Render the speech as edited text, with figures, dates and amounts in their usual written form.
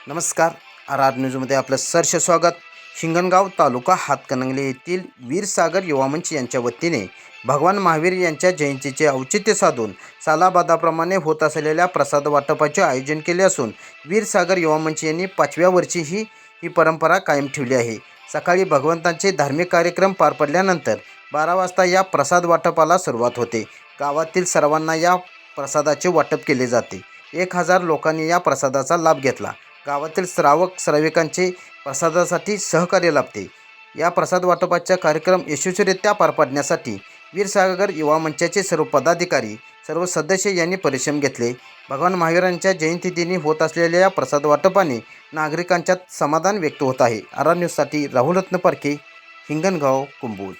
नमस्कार. R R न्यूजमध्ये आपलं सहर्ष स्वागत. हिंगणगाव तालुका हातकणंगले येथील वीरसागर युवा मंच यांच्या वतीने भगवान महावीर यांच्या जयंतीचे औचित्य साधून सालाबादाप्रमाणे होत असलेल्या प्रसाद वाटपाचे आयोजन केले असून वीरसागर युवा मंच यांनी 5व्या वर्षी ही परंपरा कायम ठेवली आहे. सकाळी भगवंतांचे धार्मिक कार्यक्रम पार पडल्यानंतर 12 वाजता या प्रसाद वाटपाला सुरुवात होते. गावातील सर्वांना या प्रसादाचे वाटप केले जाते. 1000 लोकांनी या प्रसादाचा लाभ घेतला. गावातील श्राविकांचे प्रसादासाठी सहकार्य लाभते. या प्रसाद वाटपाचा कार्यक्रम यशस्वीरित्या पार पाडण्यासाठी वीरसागर युवा मंचाचे सर्व पदाधिकारी, सर्व सदस्य यांनी परिश्रम घेतले. भगवान महावीरांच्या जयंतीदिनी होत असलेल्या या प्रसाद वाटपाने नागरिकांच्यात समाधान व्यक्त होत आहे. आर आर न्यूजसाठी राहुल रत्न परके, हिंगणगाव, कुंभोज.